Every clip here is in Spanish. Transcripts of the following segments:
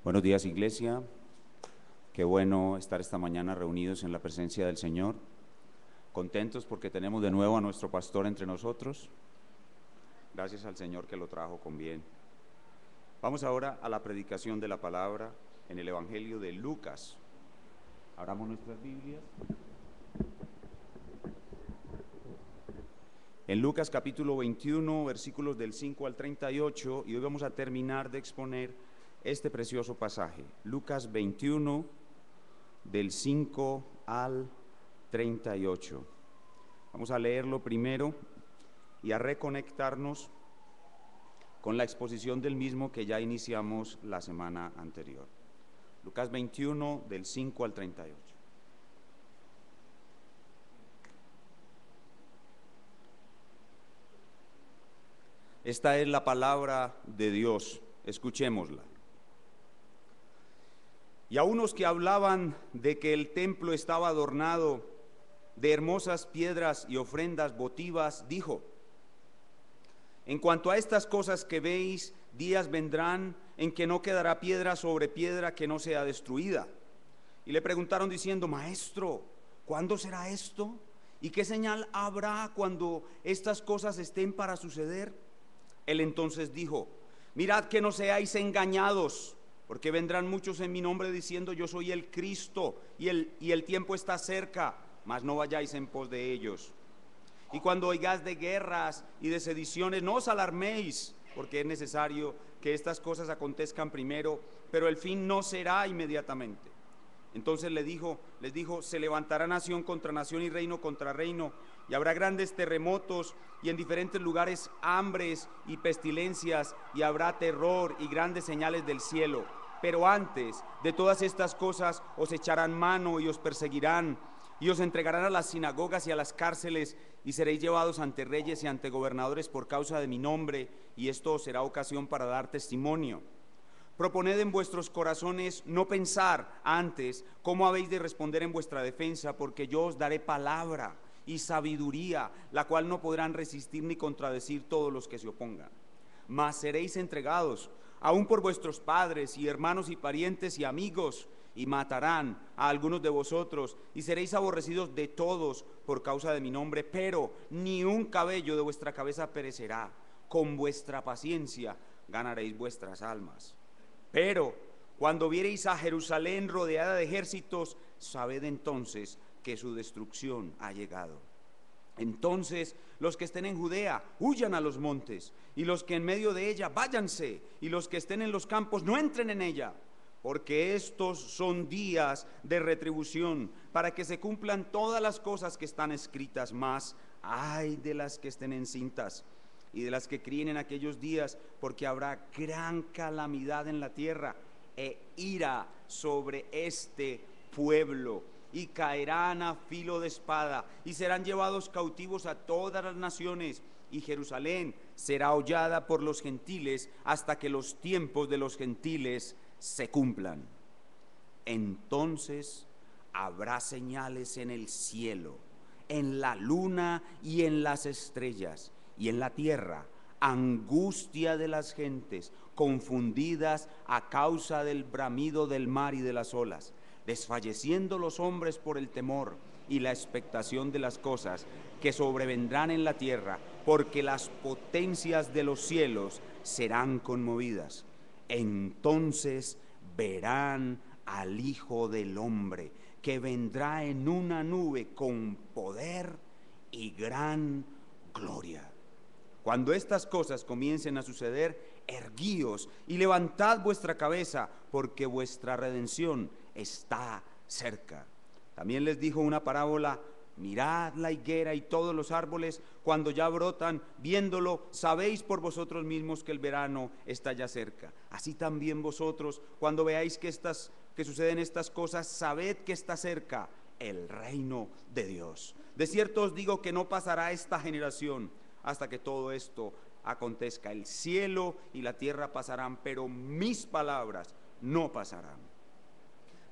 Buenos días, iglesia. Qué bueno estar esta mañana reunidos en la presencia del Señor. Contentos porque tenemos de nuevo a nuestro pastor entre nosotros. Gracias al Señor que lo trajo con bien. Vamos ahora a la predicación de la palabra en el Evangelio de Lucas. Abramos nuestras Biblias. En Lucas capítulo 21, versículos del 5 al 38, y hoy vamos a terminar de exponer este precioso pasaje. Lucas 21, del 5 al 38. Vamos a leerlo primero y a reconectarnos con la exposición del mismo que ya iniciamos la semana anterior. Lucas 21, del 5 al 38. Esta es la palabra de Dios, escuchémosla. Y a unos que hablaban de que el templo estaba adornado de hermosas piedras y ofrendas votivas, dijo: en cuanto a estas cosas que veis, días vendrán en que no quedará piedra sobre piedra que no sea destruida. Y le preguntaron diciendo: Maestro, ¿cuándo será esto? ¿Y qué señal habrá cuando estas cosas estén para suceder? Él entonces dijo: mirad que no seáis engañados, porque vendrán muchos en mi nombre diciendo: yo soy el Cristo, y el tiempo está cerca, mas no vayáis en pos de ellos. Y cuando oigáis de guerras y de sediciones, no os alarméis, porque es necesario que estas cosas acontezcan primero, pero el fin no será inmediatamente. Entonces les dijo: se levantará nación contra nación y reino contra reino, y habrá grandes terremotos, y en diferentes lugares hambres y pestilencias, y habrá terror y grandes señales del cielo. Pero antes de todas estas cosas os echarán mano y os perseguirán, y os entregarán a las sinagogas y a las cárceles, y seréis llevados ante reyes y ante gobernadores por causa de mi nombre, y esto os será ocasión para dar testimonio. Proponed en vuestros corazones no pensar antes cómo habéis de responder en vuestra defensa, porque yo os daré palabra y sabiduría, la cual no podrán resistir ni contradecir todos los que se opongan. Mas seréis entregados aún por vuestros padres y hermanos y parientes y amigos, y matarán a algunos de vosotros, y seréis aborrecidos de todos por causa de mi nombre, pero ni un cabello de vuestra cabeza perecerá. Con vuestra paciencia ganaréis vuestras almas. Pero cuando viereis a Jerusalén rodeada de ejércitos, sabed entonces que su destrucción ha llegado. Entonces los que estén en Judea huyan a los montes, y los que en medio de ella váyanse, y los que estén en los campos no entren en ella, porque estos son días de retribución, para que se cumplan todas las cosas que están escritas. Mas ay de las que estén encintas y de las que críen en aquellos días, porque habrá gran calamidad en la tierra e ira sobre este pueblo, y caerán a filo de espada, y serán llevados cautivos a todas las naciones, y Jerusalén será hollada por los gentiles hasta que los tiempos de los gentiles se cumplan. Entonces habrá señales en el cielo, en la luna y en las estrellas, y en la tierra angustia de las gentes, confundidas a causa del bramido del mar y de las olas, desfalleciendo los hombres por el temor y la expectación de las cosas que sobrevendrán en la tierra, porque las potencias de los cielos serán conmovidas. Entonces verán al Hijo del Hombre, que vendrá en una nube con poder y gran gloria. Cuando estas cosas comiencen a suceder, erguíos y levantad vuestra cabeza, porque vuestra redención está cerca. También les dijo una parábola: mirad la higuera y todos los árboles, cuando ya brotan, viéndolo, sabéis por vosotros mismos que el verano está ya cerca. Así también vosotros, cuando veáis que suceden estas cosas, sabed que está cerca el reino de Dios. De cierto os digo que no pasará esta generación hasta que todo esto acontezca. El cielo y la tierra pasarán, pero mis palabras no pasarán.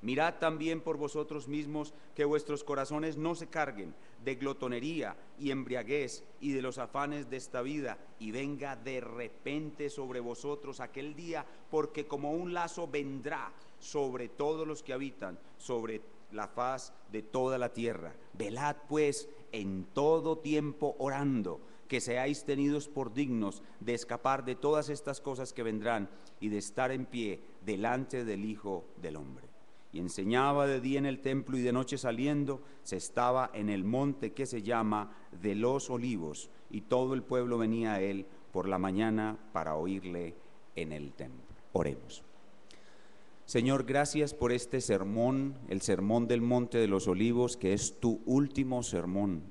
Mirad también por vosotros mismos que vuestros corazones no se carguen de glotonería y embriaguez y de los afanes de esta vida, y venga de repente sobre vosotros aquel día, porque como un lazo vendrá sobre todos los que habitan sobre la faz de toda la tierra. Velad pues en todo tiempo orando, que seáis tenidos por dignos de escapar de todas estas cosas que vendrán y de estar en pie delante del Hijo del Hombre. Y enseñaba de día en el templo, y de noche saliendo se estaba en el monte que se llama de los Olivos, y todo el pueblo venía a él por la mañana para oírle en el templo. Oremos. Señor, gracias por este sermón, el sermón del monte de los Olivos, que es tu último sermón.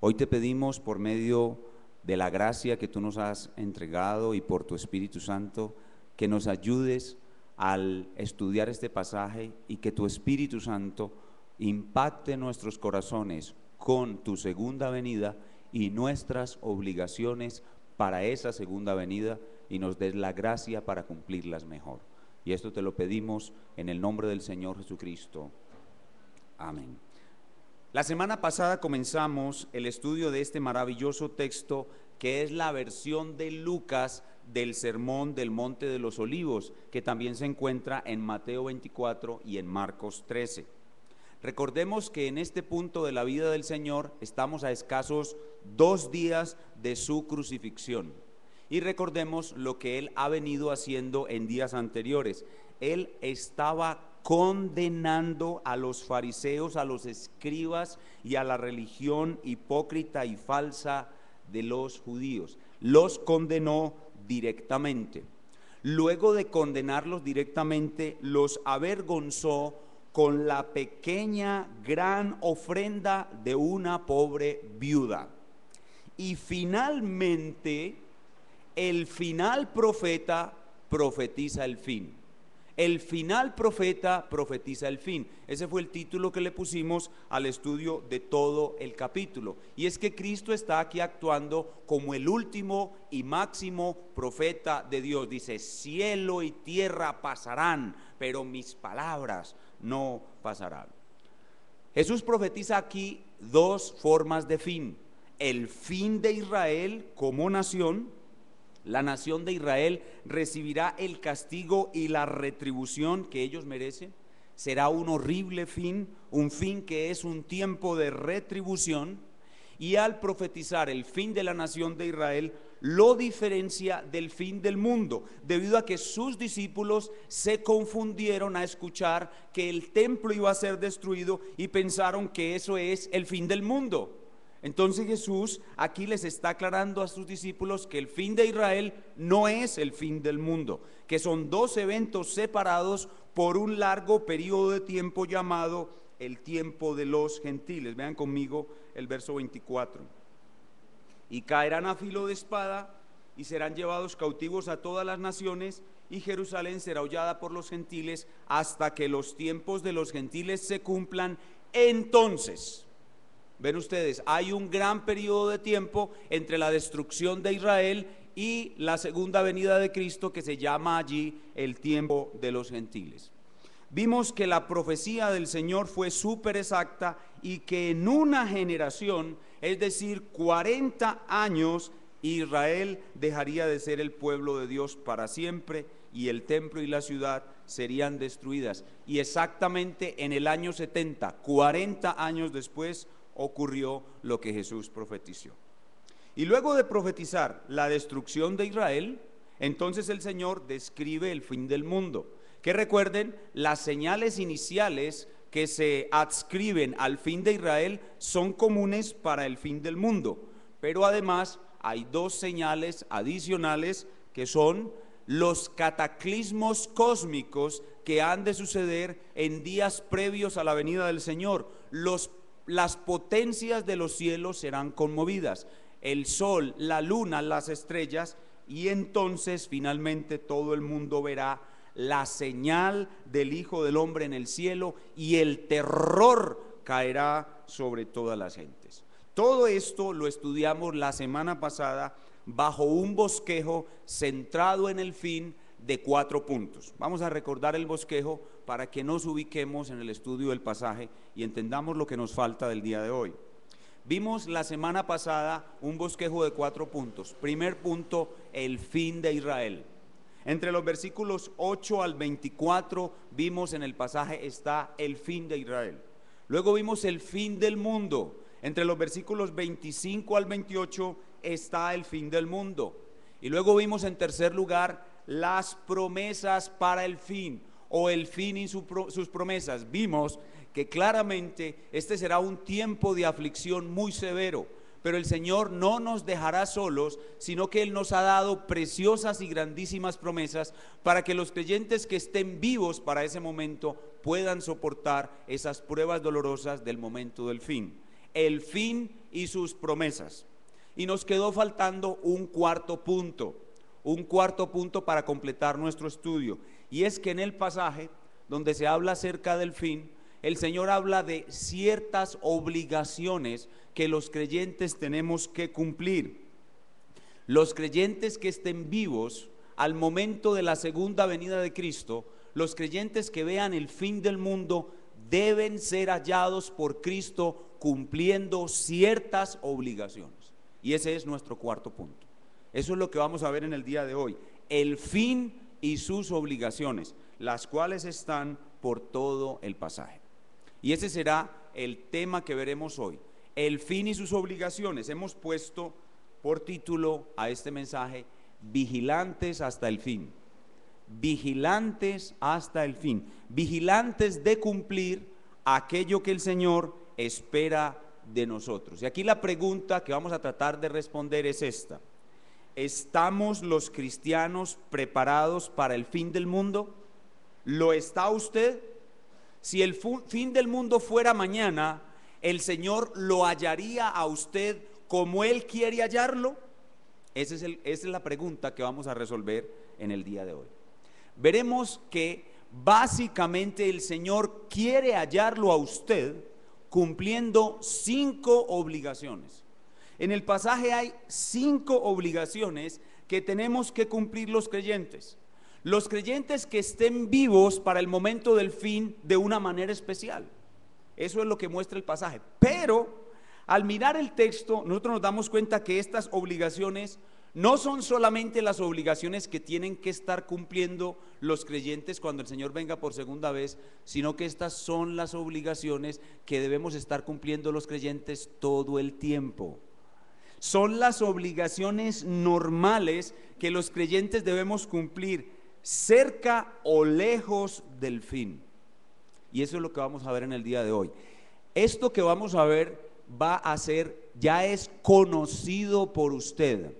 Hoy te pedimos, por medio de la gracia que tú nos has entregado y por tu Espíritu Santo, que nos ayudes al estudiar este pasaje y que tu Espíritu Santo impacte nuestros corazones con tu segunda venida y nuestras obligaciones para esa segunda venida, y nos des la gracia para cumplirlas mejor. Y esto te lo pedimos en el nombre del Señor Jesucristo. Amén. La semana pasada comenzamos el estudio de este maravilloso texto, que es la versión de Lucas del sermón del Monte de los Olivos, que también se encuentra en Mateo 24 y en Marcos 13. Recordemos que en este punto de la vida del Señor estamos a escasos 2 días de su crucifixión. Y recordemos lo que Él ha venido haciendo en días anteriores. Él estaba condenando a los fariseos, a los escribas y a la religión hipócrita y falsa de los judíos. Los condenó directamente. Luego de condenarlos directamente, los avergonzó con la pequeña gran ofrenda de una pobre viuda. Y finalmente, el final profeta profetiza el fin. El final profeta profetiza el fin. Ese fue el título que le pusimos al estudio de todo el capítulo. Y es que Cristo está aquí actuando como el último y máximo profeta de Dios. Dice: cielo y tierra pasarán, pero mis palabras no pasarán. Jesús profetiza aquí 2 formas de fin: el fin de Israel como nación. La nación de Israel recibirá el castigo y la retribución que ellos merecen. Será un horrible fin, un fin que es un tiempo de retribución. Y al profetizar el fin de la nación de Israel, lo diferencia del fin del mundo, debido a que sus discípulos se confundieron a escuchar que el templo iba a ser destruido y pensaron que eso es el fin del mundo. Entonces Jesús aquí les está aclarando a sus discípulos que el fin de Israel no es el fin del mundo, que son 2 eventos separados por un largo periodo de tiempo llamado el tiempo de los gentiles. Vean conmigo el verso 24. Y caerán a filo de espada y serán llevados cautivos a todas las naciones, y Jerusalén será hollada por los gentiles hasta que los tiempos de los gentiles se cumplan. Entonces, ven ustedes, hay un gran periodo de tiempo entre la destrucción de Israel y la segunda venida de Cristo, que se llama allí el tiempo de los gentiles. Vimos que la profecía del Señor fue súper exacta, y que en una generación, es decir, 40 años, Israel dejaría de ser el pueblo de Dios para siempre, y el templo y la ciudad serían destruidas. Y exactamente en el año 70, 40 años después, ocurrió lo que Jesús profetizó. Y luego de profetizar la destrucción de Israel, entonces el Señor describe el fin del mundo. Que recuerden, las señales iniciales que se adscriben al fin de Israel son comunes para el fin del mundo, pero además hay 2 señales adicionales, que son los cataclismos cósmicos que han de suceder en días previos a la venida del Señor. Las potencias de los cielos serán conmovidas, el sol, la luna, las estrellas, y entonces finalmente todo el mundo verá la señal del Hijo del Hombre en el cielo, y el terror caerá sobre todas las gentes. Todo esto lo estudiamos la semana pasada bajo un bosquejo centrado en el fin, de 4 puntos. Vamos a recordar el bosquejo para que nos ubiquemos en el estudio del pasaje y entendamos lo que nos falta del día de hoy. Vimos la semana pasada un bosquejo de 4 puntos. Primer punto, el fin de Israel. Entre los versículos 8 al 24 vimos en el pasaje está el fin de Israel. Luego vimos el fin del mundo. Entre los versículos 25 al 28 está el fin del mundo. Y luego vimos en tercer lugar las promesas para el fin, o el fin y sus promesas. Vimos que claramente este será un tiempo de aflicción muy severo, pero el Señor no nos dejará solos, sino que Él nos ha dado preciosas y grandísimas promesas para que los creyentes que estén vivos para ese momento puedan soportar esas pruebas dolorosas del momento del fin. El fin y sus promesas. Y nos quedó faltando un cuarto punto para completar nuestro estudio, y es que en el pasaje donde se habla acerca del fin, el Señor habla de ciertas obligaciones que los creyentes tenemos que cumplir. Los creyentes que estén vivos al momento de la segunda venida de Cristo, los creyentes que vean el fin del mundo, deben ser hallados por Cristo cumpliendo ciertas obligaciones. Y ese es nuestro cuarto punto. Eso es lo que vamos a ver en el día de hoy. El fin y sus obligaciones, las cuales están por todo el pasaje. Y ese será el tema que veremos hoy. El fin y sus obligaciones. Hemos puesto por título a este mensaje: vigilantes hasta el fin. Vigilantes hasta el fin. Vigilantes de cumplir aquello que el Señor espera de nosotros. Y aquí la pregunta que vamos a tratar de responder es esta: ¿estamos los cristianos preparados para el fin del mundo? ¿Lo está usted? Si el fin del mundo fuera mañana, ¿el Señor lo hallaría a usted como Él quiere hallarlo? Esa es la pregunta que vamos a resolver en el día de hoy. Veremos que básicamente el Señor quiere hallarlo a usted cumpliendo 5 obligaciones. En el pasaje hay 5 obligaciones que tenemos que cumplir los creyentes. Los creyentes que estén vivos para el momento del fin de una manera especial. Eso es lo que muestra el pasaje. Pero al mirar el texto, nosotros nos damos cuenta que estas obligaciones no son solamente las obligaciones que tienen que estar cumpliendo los creyentes cuando el Señor venga por segunda vez, sino que estas son las obligaciones que debemos estar cumpliendo los creyentes todo el tiempo. Son las obligaciones normales que los creyentes debemos cumplir, cerca o lejos del fin. Y eso es lo que vamos a ver en el día de hoy. Esto que vamos a ver ya es conocido por usted.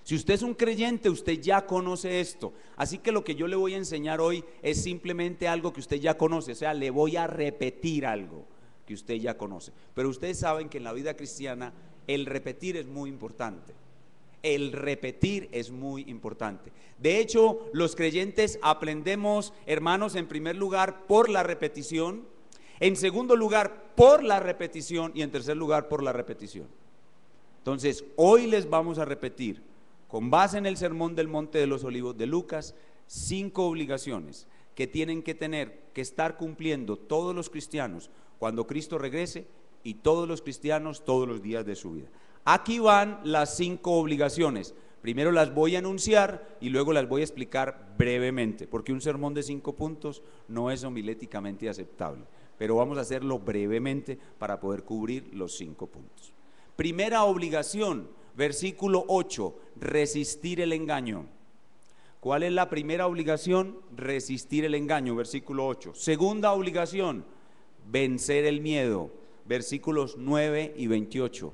Si usted es un creyente, usted ya conoce esto. Así que lo que yo le voy a enseñar hoy es simplemente algo que usted ya conoce. O sea, le voy a repetir algo que usted ya conoce. Pero ustedes saben que en la vida cristiana el repetir es muy importante. El repetir es muy importante. De hecho, los creyentes aprendemos, hermanos, en primer lugar por la repetición, en segundo lugar por la repetición y en tercer lugar por la repetición. Entonces, hoy les vamos a repetir, con base en el Sermón del Monte de los Olivos de Lucas, 5 obligaciones que tienen que estar cumpliendo todos los cristianos cuando Cristo regrese y todos los cristianos todos los días de su vida. Aquí van las 5 obligaciones. Primero las voy a anunciar y luego las voy a explicar brevemente, porque un sermón de 5 puntos no es homiléticamente aceptable, pero vamos a hacerlo brevemente para poder cubrir los 5 puntos. Primera obligación, versículo 8, resistir el engaño. ¿Cuál es la primera obligación? Resistir el engaño, versículo 8. Segunda obligación, vencer el miedo, versículos 9 y 28.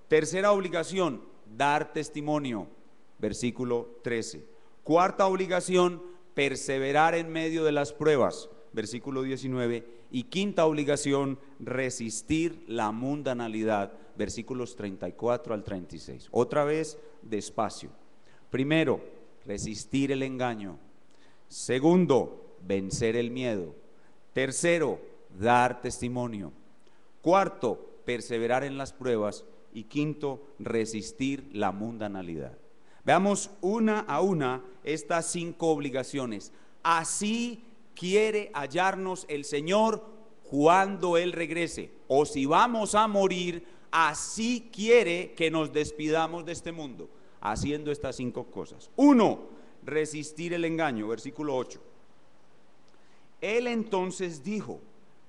Tercera obligación, dar testimonio, versículo 13. Cuarta obligación, perseverar en medio de las pruebas, versículo 19. Y quinta obligación, resistir la mundanalidad, versículos 34 al 36. Otra vez, despacio. Primero, resistir el engaño. Segundo, vencer el miedo. Tercero, dar testimonio. Cuarto, perseverar en las pruebas. Y quinto, resistir la mundanalidad. Veamos una a una estas 5 obligaciones. Así quiere hallarnos el Señor cuando Él regrese, o si vamos a morir, así quiere que nos despidamos de este mundo, haciendo estas 5 cosas. 1, resistir el engaño, versículo 8. Él entonces dijo: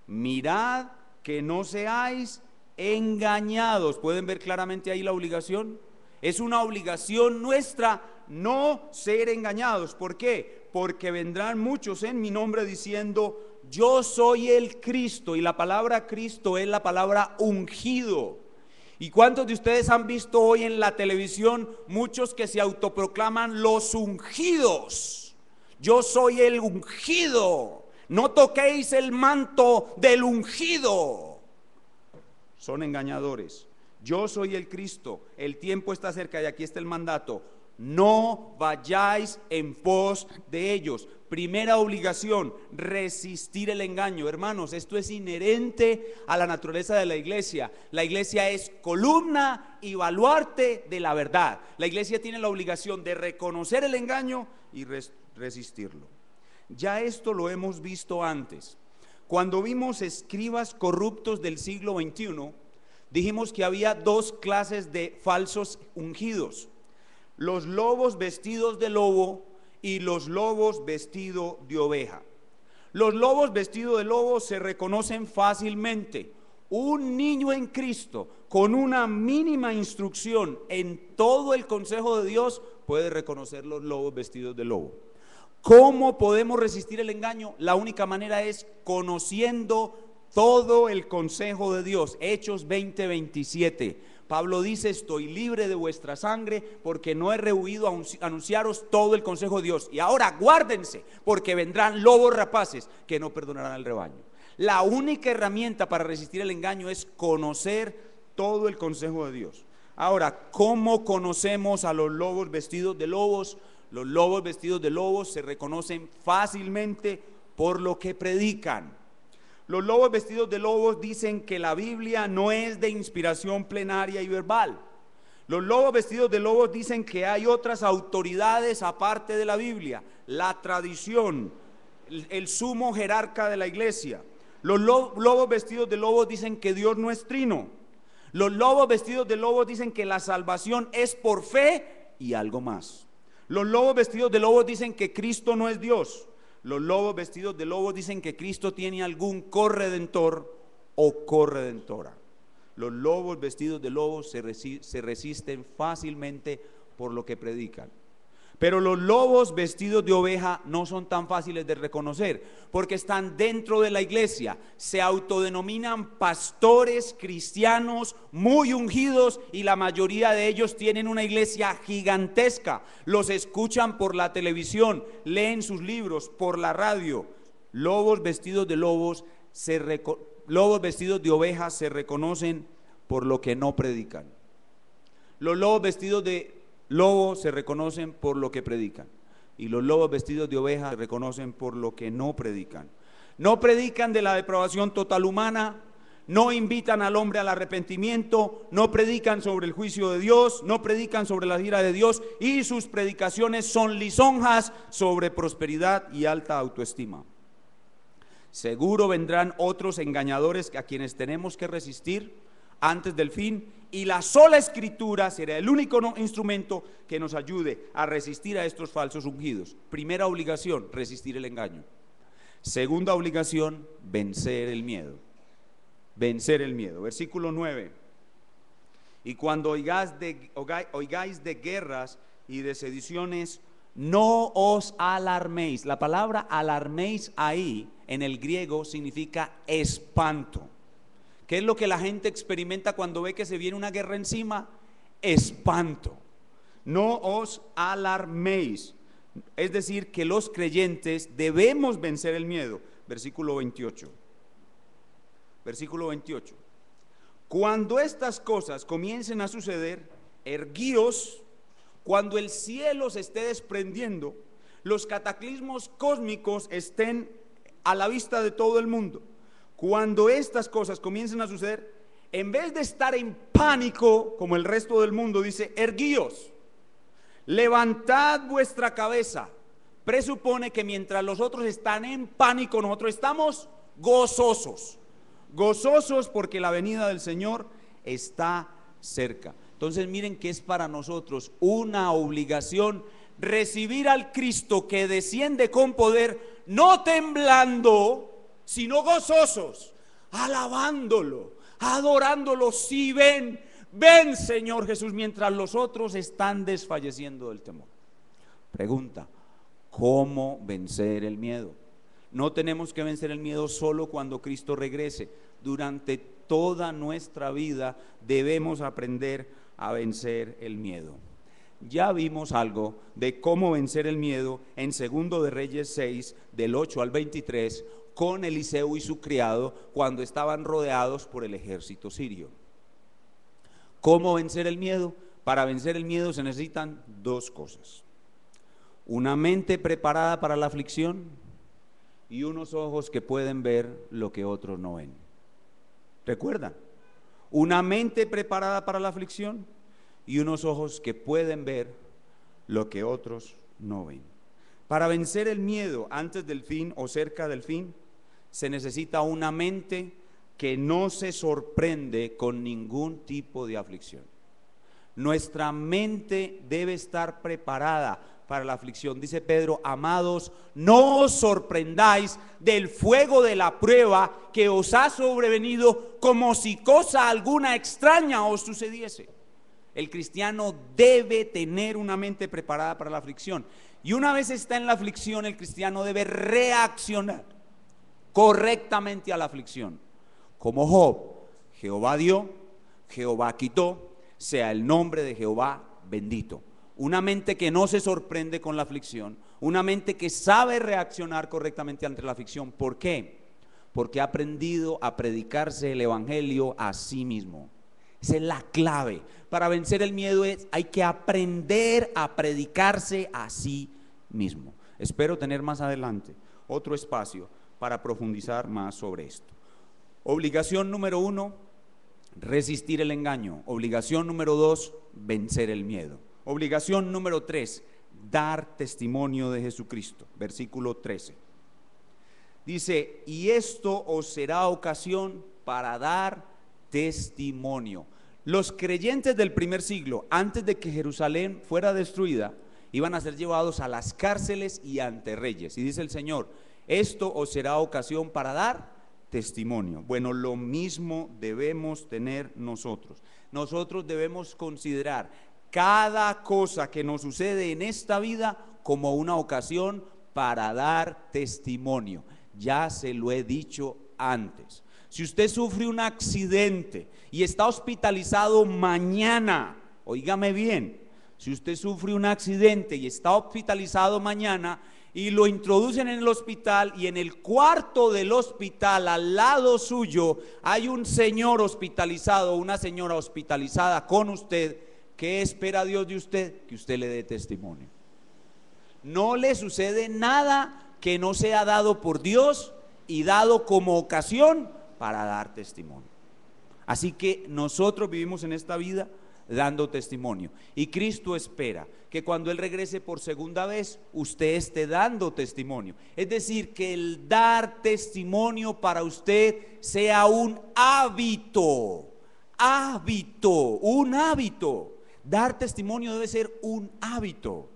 mirad que no seáis engañados. ¿Pueden ver claramente ahí la obligación? Es una obligación nuestra no ser engañados. ¿Por qué? Porque vendrán muchos en mi nombre diciendo: yo soy el Cristo. Y la palabra Cristo es la palabra ungido. ¿Y cuántos de ustedes han visto hoy en la televisión muchos que se autoproclaman los ungidos? Yo soy el ungido. No toquéis el manto del ungido. Son engañadores. Yo soy el Cristo, el tiempo está cerca y aquí está el mandato: no vayáis en pos de ellos. Primera obligación, resistir el engaño. Hermanos, esto es inherente a la naturaleza de la iglesia. La iglesia es columna y baluarte de la verdad. La iglesia tiene la obligación de reconocer el engaño y resistirlo. Ya esto lo hemos visto antes. Cuando vimos escribas corruptos del siglo XXI, dijimos que había 2 clases de falsos ungidos: los lobos vestidos de lobo y los lobos vestidos de oveja. Los lobos vestidos de lobo se reconocen fácilmente. Un niño en Cristo con una mínima instrucción en todo el consejo de Dios puede reconocer los lobos vestidos de lobo. ¿Cómo podemos resistir el engaño? La única manera es conociendo todo el consejo de Dios. Hechos 20:27. Pablo dice: estoy libre de vuestra sangre, porque no he rehuido a anunciaros todo el consejo de Dios. Y ahora guárdense, porque vendrán lobos rapaces que no perdonarán al rebaño. La única herramienta para resistir el engaño es conocer todo el consejo de Dios. Ahora, ¿cómo conocemos a los lobos vestidos de lobos? Los lobos vestidos de lobos se reconocen fácilmente por lo que predican. Los lobos vestidos de lobos dicen que la Biblia no es de inspiración plenaria y verbal. Los lobos vestidos de lobos dicen que hay otras autoridades aparte de la Biblia: la tradición, el sumo jerarca de la iglesia. Los lobos vestidos de lobos dicen que Dios no es trino. Los lobos vestidos de lobos dicen que la salvación es por fe y algo más. Los lobos vestidos de lobos dicen que Cristo no es Dios. Los lobos vestidos de lobos dicen que Cristo tiene algún corredentor o corredentora. Los lobos vestidos de lobos se resisten fácilmente por lo que predican. Pero los lobos vestidos de oveja no son tan fáciles de reconocer, porque están dentro de la iglesia, se autodenominan pastores cristianos muy ungidos, y la mayoría de ellos tienen una iglesia gigantesca. Los escuchan por la televisión, leen sus libros por la radio. Lobos vestidos de lobos, lobos vestidos de ovejas se reconocen por lo que no predican. Los lobos vestidos de lobos se reconocen por lo que predican, y los lobos vestidos de oveja se reconocen por lo que no predican. No predican de la depravación total humana, no invitan al hombre al arrepentimiento, no predican sobre el juicio de Dios, no predican sobre la ira de Dios, y sus predicaciones son lisonjas sobre prosperidad y alta autoestima. Seguro vendrán otros engañadores a quienes tenemos que resistir antes del fin, y la sola escritura será el único instrumento que nos ayude a resistir a estos falsos ungidos. Primera obligación: resistir el engaño. Segunda obligación: vencer el miedo. Vencer el miedo. Versículo 9. Y cuando oigáis de guerras y de sediciones, no os alarméis. La palabra alarméis ahí en el griego significa espanto. ¿Qué es lo que la gente experimenta cuando ve que se viene una guerra encima? Espanto. No os alarméis. Es decir, que los creyentes debemos vencer el miedo. Versículo 28. Versículo 28. Cuando estas cosas comiencen a suceder, erguíos. Cuando el cielo se esté desprendiendo, los cataclismos cósmicos estén a la vista de todo el mundo. Cuando estas cosas comiencen a suceder, en vez de estar en pánico como el resto del mundo, dice: erguíos, levantad vuestra cabeza. Presupone que mientras los otros están en pánico, nosotros estamos gozosos. Gozosos porque la venida del Señor está cerca. Entonces miren que es para nosotros una obligación recibir al Cristo que desciende con poder, no temblando, sino gozosos, alabándolo, adorándolo. Si ven, ven Señor Jesús, mientras los otros están desfalleciendo del temor. Pregunta: ¿cómo vencer el miedo? No tenemos que vencer el miedo solo cuando Cristo regrese. Durante toda nuestra vida debemos aprender a vencer el miedo. Ya vimos algo de cómo vencer el miedo en 2 de Reyes 6, del 8 al 23, con Eliseo y su criado cuando estaban rodeados por el ejército sirio. ¿Cómo vencer el miedo? Para vencer el miedo se necesitan dos cosas: una mente preparada para la aflicción y unos ojos que pueden ver lo que otros no ven. ¿Recuerdan? Una mente preparada para la aflicción y unos ojos que pueden ver lo que otros no ven. Para vencer el miedo antes del fin o cerca del fin, se necesita una mente que no se sorprende con ningún tipo de aflicción. Nuestra mente debe estar preparada para la aflicción. Dice Pedro: amados, no os sorprendáis del fuego de la prueba que os ha sobrevenido como si cosa alguna extraña os sucediese. El cristiano debe tener una mente preparada para la aflicción. Y una vez está en la aflicción, el cristiano debe reaccionar correctamente a la aflicción. Como Job: Jehová dio, Jehová quitó, sea el nombre de Jehová bendito. Una mente que no se sorprende con la aflicción, una mente que sabe reaccionar correctamente ante la aflicción. ¿Por qué? Porque ha aprendido a predicarse el evangelio a sí mismo. Esa es la clave. Para vencer el miedo hay que aprender a predicarse a sí mismo. Espero tener más adelante otro espacio para profundizar más sobre esto. Obligación número 1, resistir el engaño. Obligación número 2, vencer el miedo. Obligación número 3, dar testimonio de Jesucristo. Versículo 13. Dice: y esto os será ocasión para dar testimonio. Los creyentes del primer siglo, antes de que Jerusalén fuera destruida, iban a ser llevados a las cárceles y ante reyes. Y dice el Señor: esto os será ocasión para dar testimonio. Bueno, lo mismo debemos tener nosotros. Nosotros debemos considerar cada cosa que nos sucede en esta vida como una ocasión para dar testimonio. Ya se lo he dicho antes. Si usted sufre un accidente y está hospitalizado mañana, óigame bien, si usted sufre un accidente y está hospitalizado mañana y lo introducen en el hospital, y en el cuarto del hospital al lado suyo hay un señor hospitalizado, una señora hospitalizada con usted, ¿qué espera Dios de usted? Que usted le dé testimonio. No le sucede nada que no sea dado por Dios y dado como ocasión para dar testimonio. Así que nosotros vivimos en esta vida dando testimonio, y Cristo espera que cuando Él regrese por segunda vez, usted esté dando testimonio. Es decir, que el dar testimonio para usted sea un hábito. Un hábito. Dar testimonio debe ser un hábito.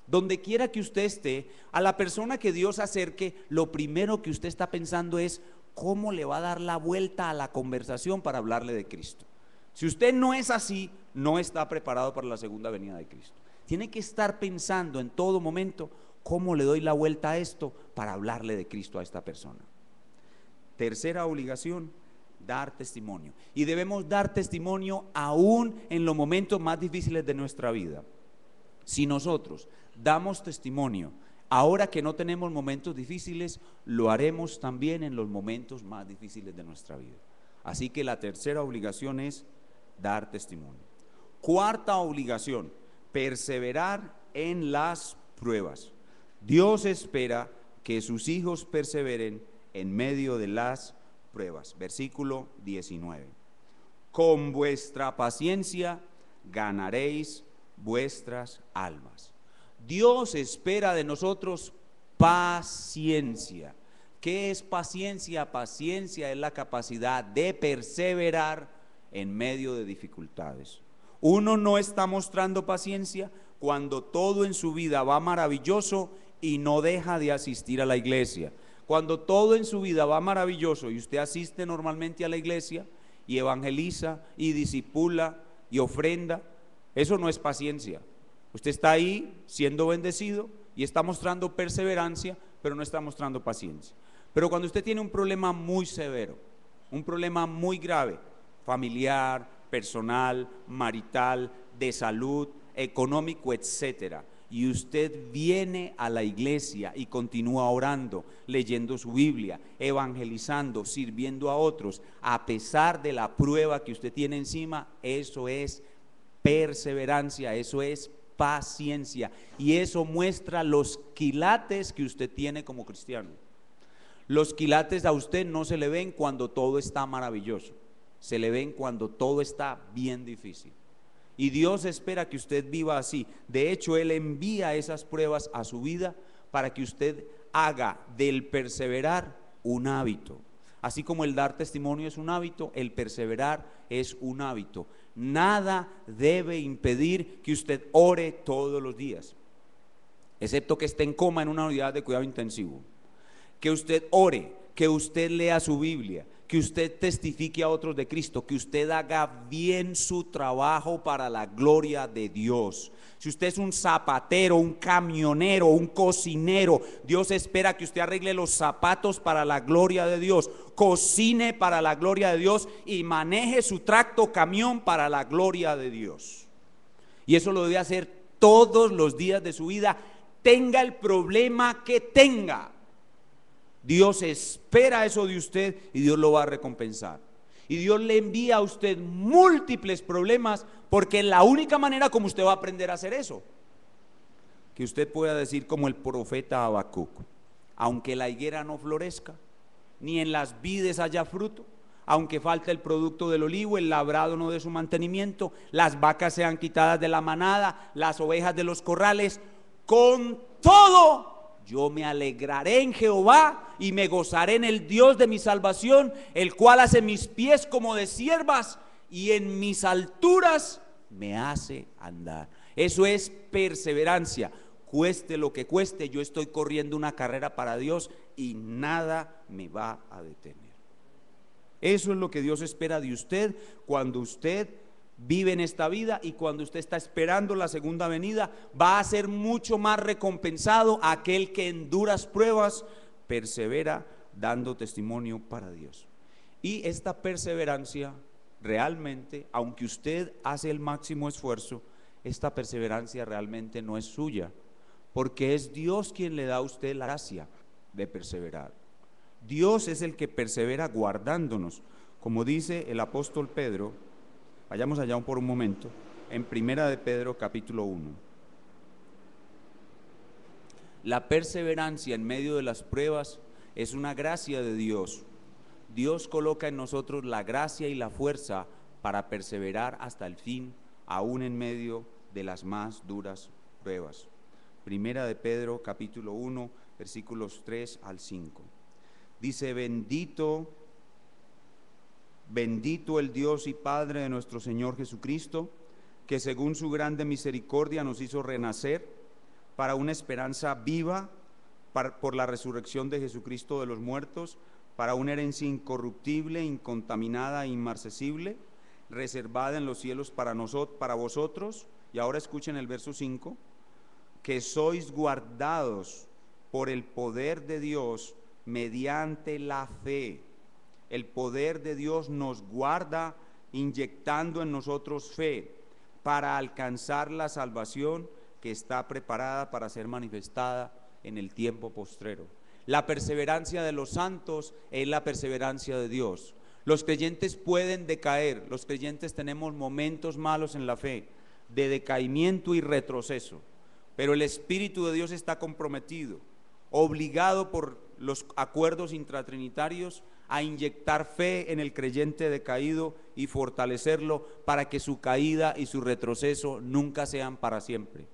Donde quiera que usted esté, a la persona que Dios acerque, lo primero que usted está pensando es cómo le va a dar la vuelta a la conversación para hablarle de Cristo. Si usted no es así, no está preparado para la segunda venida de Cristo. Tiene que estar pensando en todo momento cómo le doy la vuelta a esto para hablarle de Cristo a esta persona. Tercera obligación: dar testimonio. Y debemos dar testimonio aún en los momentos más difíciles de nuestra vida. Si nosotros damos testimonio ahora que no tenemos momentos difíciles, lo haremos también en los momentos más difíciles de nuestra vida. Así que la tercera obligación es dar testimonio. Cuarta obligación: perseverar en las pruebas. Dios espera que sus hijos perseveren en medio de las pruebas. Versículo 19. Con vuestra paciencia ganaréis vuestras almas. Dios espera de nosotros paciencia. ¿Qué es paciencia? Paciencia es la capacidad de perseverar en medio de dificultades. Uno no está mostrando paciencia cuando todo en su vida va maravilloso y no deja de asistir a la iglesia. Cuando todo en su vida va maravilloso y usted asiste normalmente a la iglesia y evangeliza y discipula y ofrenda, eso no es paciencia. Usted está ahí siendo bendecido y está mostrando perseverancia, pero no está mostrando paciencia. Pero cuando usted tiene un problema muy severo, un problema muy grave, familiar, personal, marital, de salud, económico, etcétera, y usted viene a la iglesia y continúa orando, leyendo su Biblia, evangelizando, sirviendo a otros, a pesar de la prueba que usted tiene encima, eso es perseverancia, eso es paciencia, y eso muestra los quilates que usted tiene como cristiano. Los quilates a usted no se le ven cuando todo está maravilloso, se le ven cuando todo está bien difícil. Y Dios espera que usted viva así. De hecho, Él envía esas pruebas a su vida para que usted haga del perseverar un hábito. Así como el dar testimonio es un hábito, el perseverar es un hábito. Nada debe impedir que usted ore todos los días, excepto que esté en coma en una unidad de cuidado intensivo. Que usted ore, que usted lea su Biblia, que usted testifique a otros de Cristo, que usted haga bien su trabajo para la gloria de Dios. Si usted es un zapatero, un camionero, un cocinero, Dios espera que usted arregle los zapatos para la gloria de Dios, cocine para la gloria de Dios y maneje su tracto camión para la gloria de Dios. Y eso lo debe hacer todos los días de su vida, tenga el problema que tenga. Dios espera eso de usted y Dios lo va a recompensar. Y Dios le envía a usted múltiples problemas porque es la única manera como usted va a aprender a hacer eso. Que usted pueda decir como el profeta Habacuc: aunque la higuera no florezca, ni en las vides haya fruto, aunque falte el producto del olivo, el labrado no dé su mantenimiento, las vacas sean quitadas de la manada, las ovejas de los corrales, con todo yo me alegraré en Jehová y me gozaré en el Dios de mi salvación, el cual hace mis pies como de ciervas y en mis alturas me hace andar. Eso es perseverancia. Cueste lo que cueste, yo estoy corriendo una carrera para Dios y nada me va a detener. Eso es lo que Dios espera de usted cuando usted vive en esta vida, y cuando usted está esperando la segunda venida, va a ser mucho más recompensado aquel que en duras pruebas persevera dando testimonio para Dios. Y esta perseverancia realmente, aunque usted hace el máximo esfuerzo, esta perseverancia realmente no es suya, porque es Dios quien le da a usted la gracia de perseverar. Dios es el que persevera guardándonos, como dice el apóstol Pedro. Vayamos allá por un momento, en Primera de Pedro capítulo 1. La perseverancia en medio de las pruebas es una gracia de Dios. Dios coloca en nosotros la gracia y la fuerza para perseverar hasta el fin, aún en medio de las más duras pruebas. Primera de Pedro capítulo 1, versículos 3 al 5. Dice: bendito el Dios y Padre de nuestro Señor Jesucristo, que según su grande misericordia nos hizo renacer para una esperanza viva por la resurrección de Jesucristo de los muertos, para una herencia incorruptible, incontaminada e inmarcesible, reservada en los cielos para vosotros. Y ahora escuchen el verso 5: que sois guardados por el poder de Dios mediante la fe. El poder de Dios nos guarda inyectando en nosotros fe para alcanzar la salvación que está preparada para ser manifestada en el tiempo postrero. La perseverancia de los santos es la perseverancia de Dios. Los creyentes pueden decaer, los creyentes tenemos momentos malos en la fe, de decaimiento y retroceso, pero el Espíritu de Dios está comprometido, obligado por los acuerdos intratrinitarios a inyectar fe en el creyente decaído y fortalecerlo para que su caída y su retroceso nunca sean para siempre.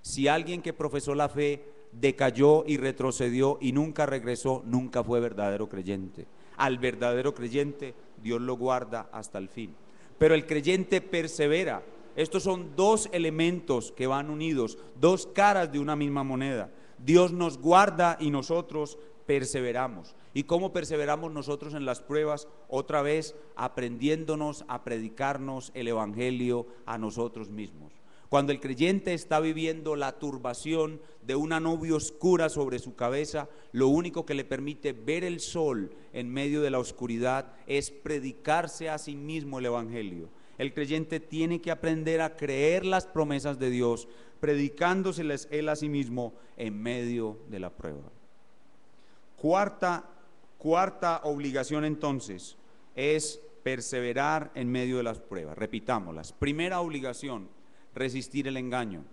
Si alguien que profesó la fe decayó y retrocedió y nunca regresó, nunca fue verdadero creyente. Al verdadero creyente Dios lo guarda hasta el fin. Pero el creyente persevera. Estos son dos elementos que van unidos, dos caras de una misma moneda. Dios nos guarda y nosotros perseveramos. ¿Y cómo perseveramos nosotros en las pruebas? Otra vez aprendiéndonos a predicarnos el evangelio a nosotros mismos. Cuando el creyente está viviendo la turbación de una nube oscura sobre su cabeza, lo único que le permite ver el sol en medio de la oscuridad es predicarse a sí mismo el evangelio. El creyente tiene que aprender a creer las promesas de Dios, predicándoselas él a sí mismo en medio de la prueba. Cuarta obligación entonces es perseverar en medio de las pruebas. Repitámoslas. Primera obligación, resistir el engaño.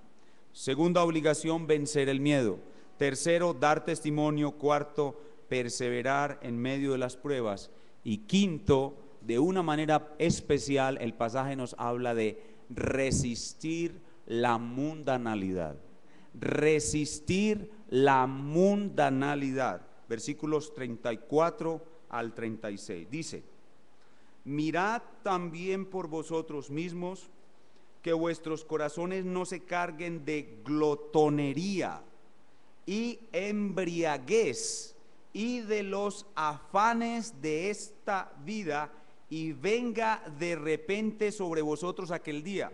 Segunda obligación, vencer el miedo. Tercero, dar testimonio. Cuarto, perseverar en medio de las pruebas. Y quinto, de una manera especial, el pasaje nos habla de resistir la mundanalidad. Resistir la mundanalidad. Versículos 34 al 36. Dice: mirad también por vosotros mismos que vuestros corazones no se carguen de glotonería y embriaguez y de los afanes de esta vida, y venga de repente sobre vosotros aquel día.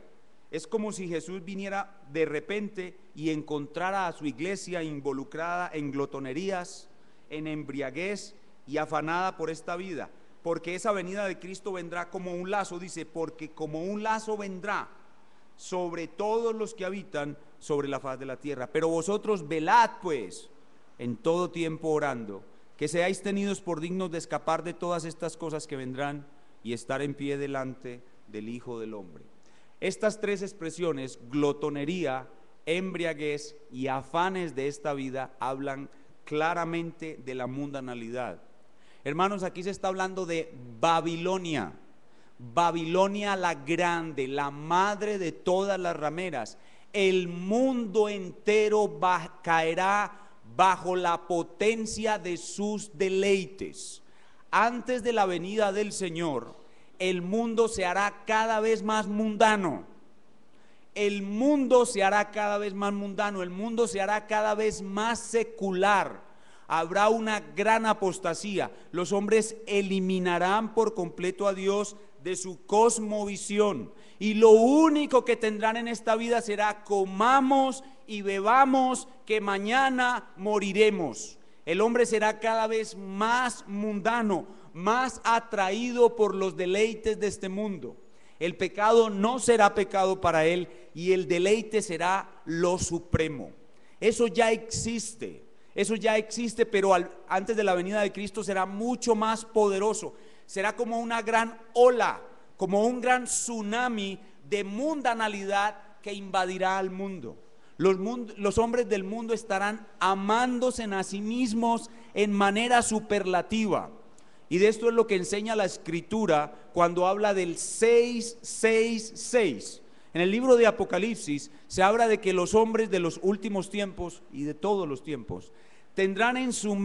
Es como si Jesús viniera de repente y encontrara a su iglesia involucrada en glotonerías, en embriaguez y afanada por esta vida, porque esa venida de Cristo vendrá como un lazo. Dice, porque como un lazo vendrá sobre todos los que habitan sobre la faz de la tierra. Pero vosotros velad pues en todo tiempo orando, que seáis tenidos por dignos de escapar de todas estas cosas que vendrán y estar en pie delante del Hijo del Hombre. Estas tres expresiones, glotonería, embriaguez y afanes de esta vida, hablan claramente de la mundanalidad. Hermanos, aquí se está hablando de Babilonia. Babilonia la grande, la madre de todas las rameras. El mundo entero caerá bajo la potencia de sus deleites. Antes de la venida del Señor, el mundo se hará cada vez más mundano. El mundo se hará cada vez más mundano, el mundo se hará cada vez más secular. Habrá una gran apostasía. Los hombres eliminarán por completo a Dios de su cosmovisión, y lo único que tendrán en esta vida será: comamos y bebamos, que mañana moriremos. El hombre será cada vez más mundano, más atraído por los deleites de este mundo. El pecado no será pecado para él, y el deleite será lo supremo. Eso ya existe, pero antes de la venida de Cristo será mucho más poderoso. Será como una gran ola, como un gran tsunami de mundanalidad que invadirá al mundo. Los hombres del mundo estarán amándose a sí mismos en manera superlativa. Y de esto es lo que enseña la Escritura cuando habla del 666. En el libro de Apocalipsis se habla de que los hombres de los últimos tiempos y de todos los tiempos tendrán en su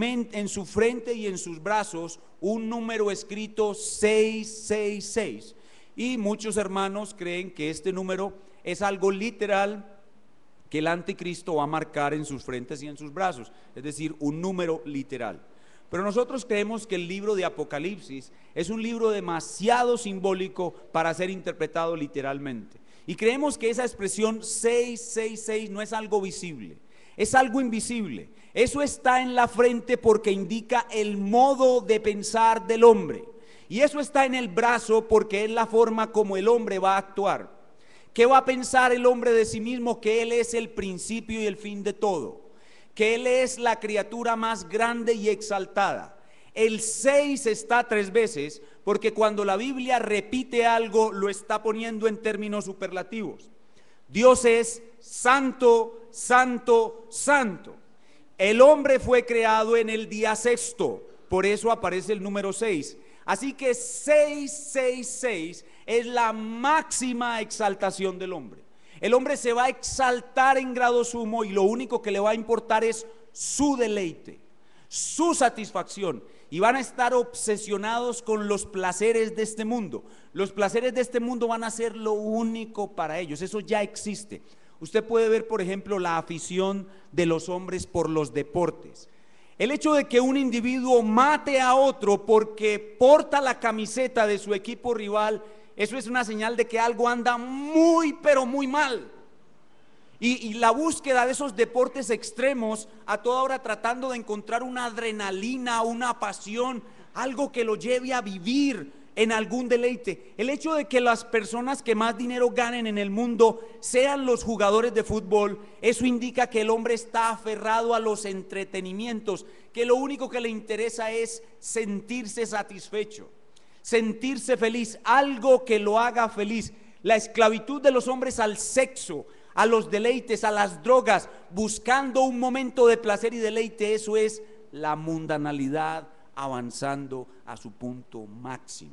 frente y en sus brazos un número escrito 666. Y muchos hermanos creen que este número es algo literal que el anticristo va a marcar en sus frentes y en sus brazos, es decir, un número literal. Pero nosotros creemos que el libro de Apocalipsis es un libro demasiado simbólico para ser interpretado literalmente. Y creemos que esa expresión 666 no es algo visible, es algo invisible. Eso está en la frente porque indica el modo de pensar del hombre. Y eso está en el brazo porque es la forma como el hombre va a actuar. ¿Qué va a pensar el hombre de sí mismo? Que él es el principio y el fin de todo, que él es la criatura más grande y exaltada. El 6 está 3 veces porque cuando la Biblia repite algo lo está poniendo en términos superlativos. Dios es santo, santo, santo. El hombre fue creado en el día sexto. Por eso aparece el número 6. Así que 666 es la máxima exaltación del hombre. El hombre se va a exaltar en grado sumo y lo único que le va a importar es su deleite, su satisfacción, y van a estar obsesionados con los placeres de este mundo. Los placeres de este mundo van a ser lo único para ellos, eso ya existe. Usted puede ver, por ejemplo, la afición de los hombres por los deportes. El hecho de que un individuo mate a otro porque porta la camiseta de su equipo rival, eso es una señal de que algo anda muy, pero muy mal. Y la búsqueda de esos deportes extremos, a toda hora tratando de encontrar una adrenalina, una pasión, algo que lo lleve a vivir en algún deleite. El hecho de que las personas que más dinero ganen en el mundo sean los jugadores de fútbol, eso indica que el hombre está aferrado a los entretenimientos, que lo único que le interesa es sentirse satisfecho, sentirse feliz, algo que lo haga feliz. La esclavitud de los hombres al sexo, a los deleites, a las drogas, buscando un momento de placer y deleite, eso es la mundanalidad avanzando a su punto máximo.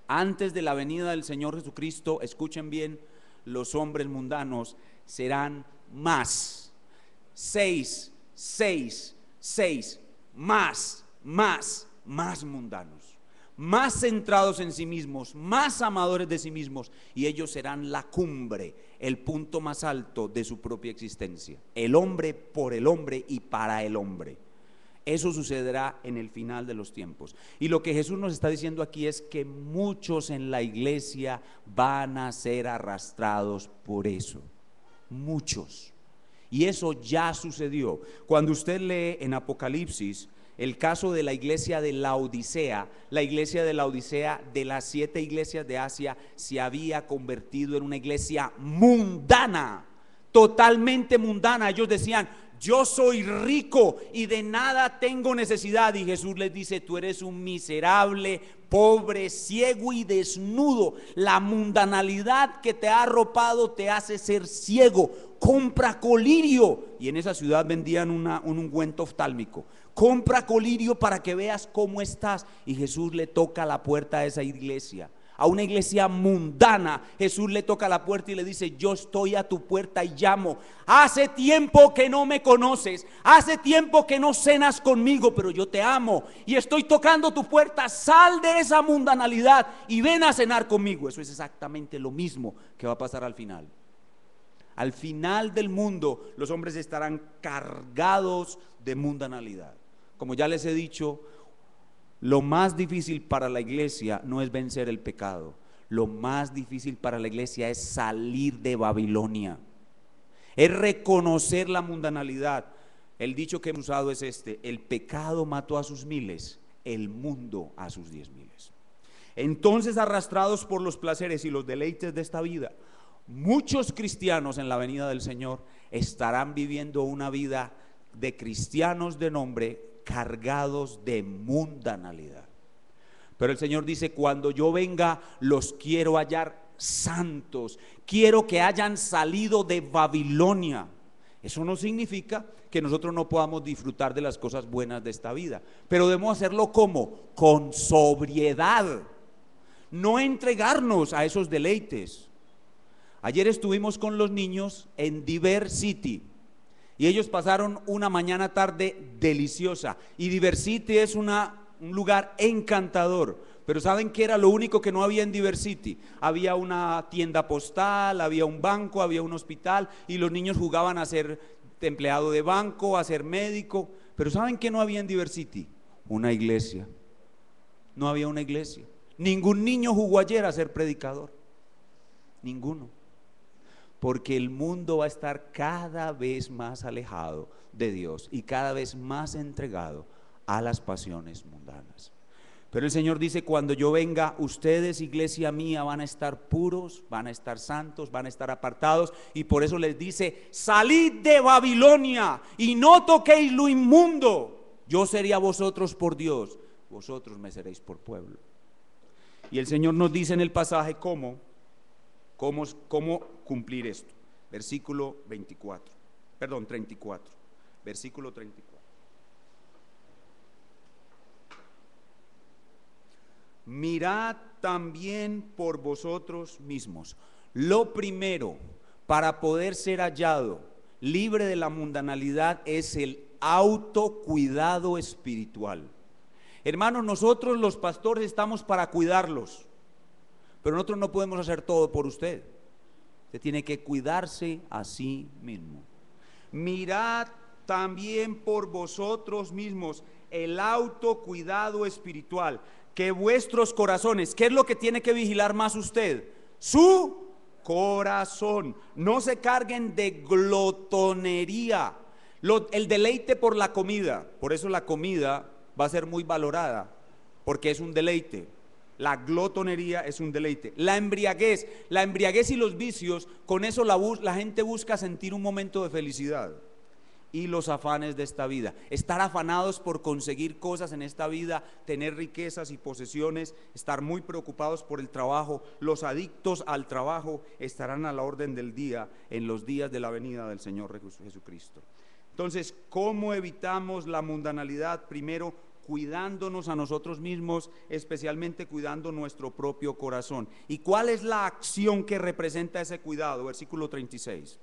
Antes de la venida del Señor Jesucristo, escuchen bien, los hombres mundanos serán más, 6, 6, 6, más mundanos, más centrados en sí mismos, más amadores de sí mismos, y ellos serán la cumbre, el punto más alto de su propia existencia. El hombre por el hombre y para el hombre. Eso sucederá en el final de los tiempos. Y lo que Jesús nos está diciendo aquí es que muchos en la iglesia van a ser arrastrados por eso. Muchos. Y eso ya sucedió. Cuando usted lee en Apocalipsis el caso de la iglesia de Laodicea, la iglesia de Laodicea, de las 7 iglesias de Asia, se había convertido en una iglesia mundana, totalmente mundana. Ellos decían: yo soy rico y de nada tengo necesidad. Y Jesús les dice: tú eres un miserable, pobre, ciego y desnudo. La mundanalidad que te ha arropado te hace ser ciego. Compra colirio. Y en esa ciudad vendían un ungüento oftálmico. Compra colirio para que veas cómo estás. Y Jesús le toca la puerta a esa iglesia, a una iglesia mundana. Jesús le toca la puerta y le dice: yo estoy a tu puerta y llamo. Hace tiempo que no me conoces, hace tiempo que no cenas conmigo, pero yo te amo y estoy tocando tu puerta. Sal de esa mundanalidad y ven a cenar conmigo. Eso es exactamente lo mismo que va a pasar al final. Al final del mundo los hombres estarán cargados de mundanalidad. Como ya les he dicho, lo más difícil para la iglesia no es vencer el pecado. Lo más difícil para la iglesia es salir de Babilonia, es reconocer la mundanalidad. El dicho que hemos usado es este: el pecado mató a sus miles, el mundo a sus 10,000. Entonces, arrastrados por los placeres y los deleites de esta vida, muchos cristianos en la venida del Señor estarán viviendo una vida de cristianos de nombre, cargados de mundanalidad. Pero el Señor dice: cuando yo venga, los quiero hallar santos, quiero que hayan salido de Babilonia. Eso no significa que nosotros no podamos disfrutar de las cosas buenas de esta vida, pero debemos hacerlo ¿cómo? Con sobriedad, no entregarnos a esos deleites. Ayer estuvimos con los niños en Diversity y ellos pasaron una mañana tarde deliciosa. Y Diversity es un lugar encantador. Pero ¿saben qué era lo único que no había en Diversity? Había una tienda postal, había un banco, había un hospital, y los niños jugaban a ser empleado de banco, a ser médico. Pero ¿saben qué no había en Diversity? Una iglesia. No había una iglesia. Ningún niño jugó ayer a ser predicador. Ninguno. Porque el mundo va a estar cada vez más alejado de Dios y cada vez más entregado a las pasiones mundanas. Pero el Señor dice: cuando yo venga, ustedes, iglesia mía, van a estar puros, van a estar santos, van a estar apartados. Y por eso les dice: salid de Babilonia y no toquéis lo inmundo. Yo seré a vosotros por Dios, vosotros me seréis por pueblo. Y el Señor nos dice en el pasaje cómo cumplir esto. Versículo 34, versículo 34. mirad también por vosotros mismos. Lo primero para poder ser hallado libre de la mundanalidad es el autocuidado espiritual. Hermanos, nosotros los pastores estamos para cuidarlos, pero nosotros no podemos hacer todo por usted. Usted tiene que cuidarse a sí mismo. Mirad también por vosotros mismos el autocuidado espiritual, que vuestros corazones, ¿qué es lo que tiene que vigilar más usted? Su corazón. No se carguen de glotonería, el deleite por la comida. Por eso la comida va a ser muy valorada, porque es un deleite. La glotonería es un deleite. La embriaguez y los vicios, con eso la gente busca sentir un momento de felicidad. Y los afanes de esta vida, estar afanados por conseguir cosas en esta vida, tener riquezas y posesiones, estar muy preocupados por el trabajo. Los adictos al trabajo estarán a la orden del día en los días de la venida del Señor Jesucristo. Entonces, ¿cómo evitamos la mundanalidad? Primero, cuidándonos a nosotros mismos, especialmente cuidando nuestro propio corazón. ¿Y cuál es la acción que representa ese cuidado? Versículo 36.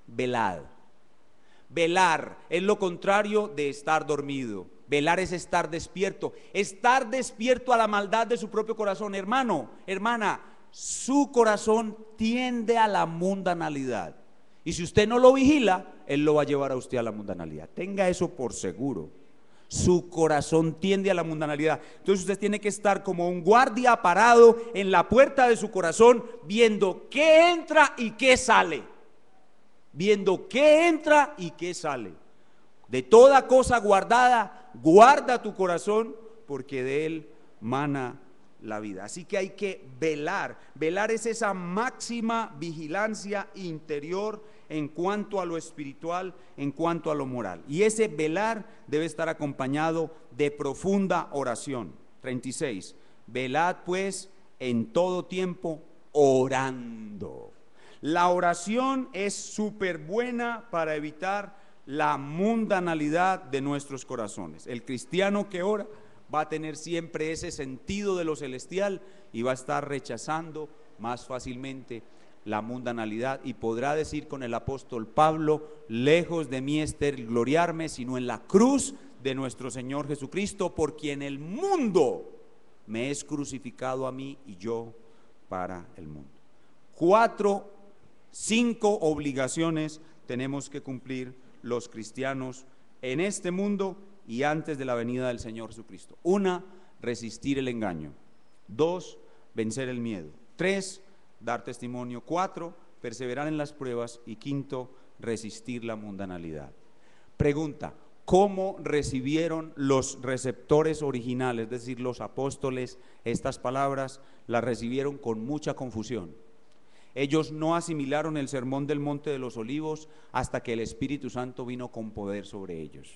Velad. Velar es lo contrario de estar dormido. Velar es estar despierto a la maldad de su propio corazón. Hermano, hermana, su corazón tiende a la mundanalidad, y si usted no lo vigila, él lo va a llevar a usted a la mundanalidad. Tenga eso por seguro. Su corazón tiende a la mundanalidad. Entonces usted tiene que estar como un guardia parado en la puerta de su corazón, viendo qué entra y qué sale. Viendo qué entra y qué sale. De toda cosa guardada, guarda tu corazón, porque de él mana la vida. Así que hay que velar. Velar es esa máxima vigilancia interior en cuanto a lo espiritual, en cuanto a lo moral. Y ese velar debe estar acompañado de profunda oración. 36. Velad pues en todo tiempo orando. La oración es súper buena para evitar la mundanalidad de nuestros corazones. El cristiano que ora va a tener siempre ese sentido de lo celestial y va a estar rechazando más fácilmente la mundanalidad, y podrá decir con el apóstol Pablo: lejos de mí estar gloriarme, sino en la cruz de nuestro Señor Jesucristo, por quien el mundo me es crucificado a mí y yo para el mundo. 5 obligaciones tenemos que cumplir los cristianos en este mundo y antes de la venida del Señor Jesucristo. 1, resistir el engaño. 2, vencer el miedo. 3, dar testimonio. 4, perseverar en las pruebas. Y 5, resistir la mundanalidad. Pregunta: ¿cómo recibieron los receptores originales, es decir, los apóstoles, estas palabras? Las recibieron con mucha confusión. Ellos no asimilaron el sermón del Monte de los Olivos hasta que el Espíritu Santo vino con poder sobre ellos.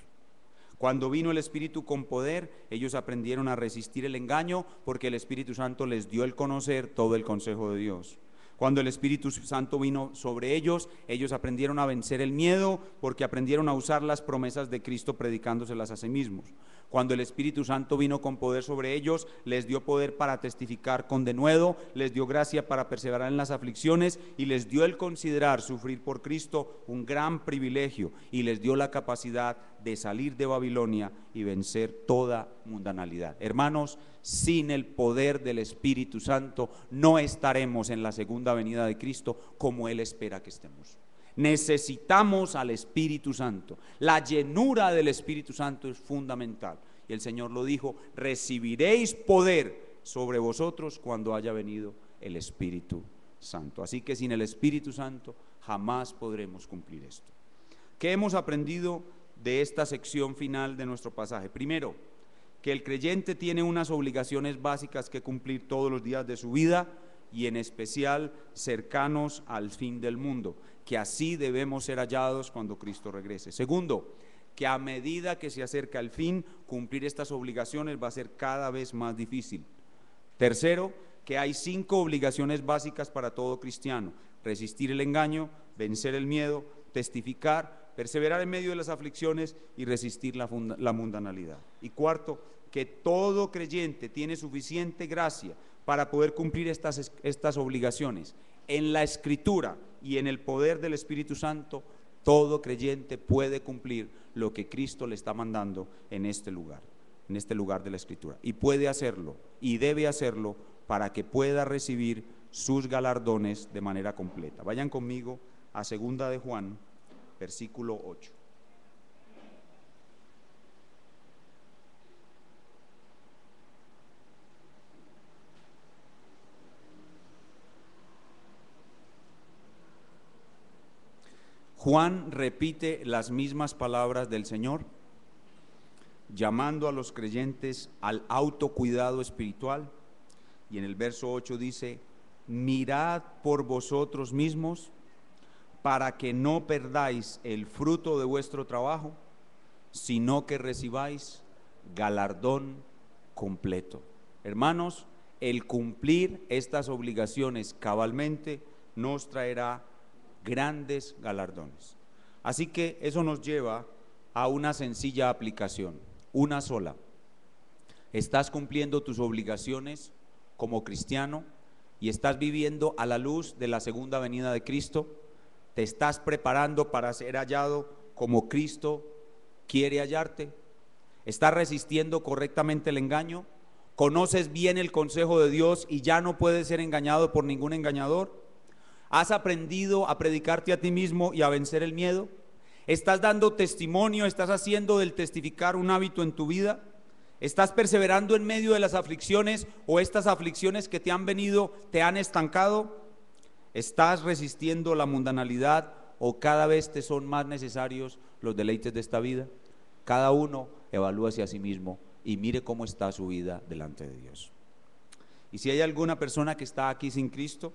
Cuando vino el Espíritu con poder, ellos aprendieron a resistir el engaño, porque el Espíritu Santo les dio el conocer todo el consejo de Dios. Cuando el Espíritu Santo vino sobre ellos, ellos aprendieron a vencer el miedo, porque aprendieron a usar las promesas de Cristo predicándoselas a sí mismos. Cuando el Espíritu Santo vino con poder sobre ellos, les dio poder para testificar con denuedo, les dio gracia para perseverar en las aflicciones, y les dio el considerar sufrir por Cristo un gran privilegio, y les dio la capacidad de salir de Babilonia y vencer toda mundanalidad. Hermanos, sin el poder del Espíritu Santo no estaremos en la segunda venida de Cristo como Él espera que estemos. Necesitamos al Espíritu Santo. La llenura del Espíritu Santo es fundamental, y el Señor lo dijo: recibiréis poder sobre vosotros cuando haya venido el Espíritu Santo. Así que sin el Espíritu Santo jamás podremos cumplir esto. ¿Qué hemos aprendido de esta sección final de nuestro pasaje? Primero, que el creyente tiene unas obligaciones básicas que cumplir todos los días de su vida, y en especial cercanos al fin del mundo, que así debemos ser hallados cuando Cristo regrese. Segundo, que a medida que se acerca el fin, cumplir estas obligaciones va a ser cada vez más difícil. Tercero, que hay 5 obligaciones básicas para todo cristiano: resistir el engaño, vencer el miedo, testificar, perseverar en medio de las aflicciones y resistir la mundanalidad. Y cuarto, que todo creyente tiene suficiente gracia para poder cumplir estas obligaciones. En la Escritura y en el poder del Espíritu Santo, todo creyente puede cumplir lo que Cristo le está mandando en este lugar de la Escritura. Y puede hacerlo y debe hacerlo para que pueda recibir sus galardones de manera completa. Vayan conmigo a 2 de Juan, versículo 8. Juan repite las mismas palabras del Señor, llamando a los creyentes al autocuidado espiritual, y en el verso 8 dice: mirad por vosotros mismos para que no perdáis el fruto de vuestro trabajo, sino que recibáis galardón completo. Hermanos, el cumplir estas obligaciones cabalmente nos traerá grandes galardones. Así que eso nos lleva a una sencilla aplicación, una sola. ¿Estás cumpliendo tus obligaciones como cristiano y estás viviendo a la luz de la segunda venida de Cristo? ¿Te estás preparando para ser hallado como Cristo quiere hallarte? ¿Estás resistiendo correctamente el engaño? ¿Conoces bien el consejo de Dios y ya no puedes ser engañado por ningún engañador? ¿Has aprendido a predicarte a ti mismo y a vencer el miedo? ¿Estás dando testimonio? ¿Estás haciendo del testificar un hábito en tu vida? ¿Estás perseverando en medio de las aflicciones o estas aflicciones que te han venido te han estancado? ¿Estás resistiendo la mundanalidad o cada vez te son más necesarios los deleites de esta vida? Cada uno evalúese a sí mismo y mire cómo está su vida delante de Dios. Y si hay alguna persona que está aquí sin Cristo,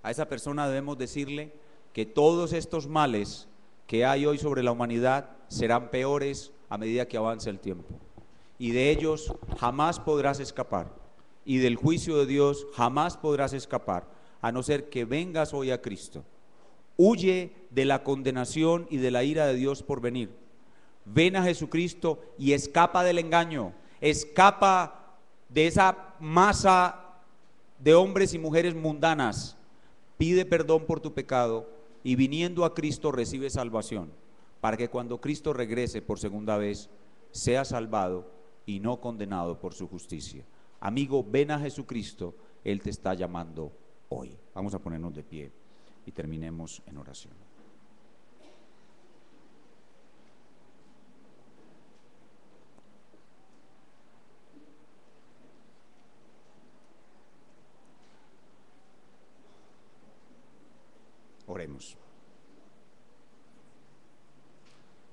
a esa persona debemos decirle que todos estos males que hay hoy sobre la humanidad serán peores a medida que avance el tiempo, y de ellos jamás podrás escapar, y del juicio de Dios jamás podrás escapar, a no ser que vengas hoy a Cristo. Huye de la condenación y de la ira de Dios por venir. Ven a Jesucristo y escapa del engaño, escapa de esa masa de hombres y mujeres mundanas. Pide perdón por tu pecado y viniendo a Cristo recibe salvación, para que cuando Cristo regrese por segunda vez sea salvado y no condenado por su justicia. Amigo, ven a Jesucristo, Él te está llamando hoy. Vamos a ponernos de pie y terminemos en oración. Oremos.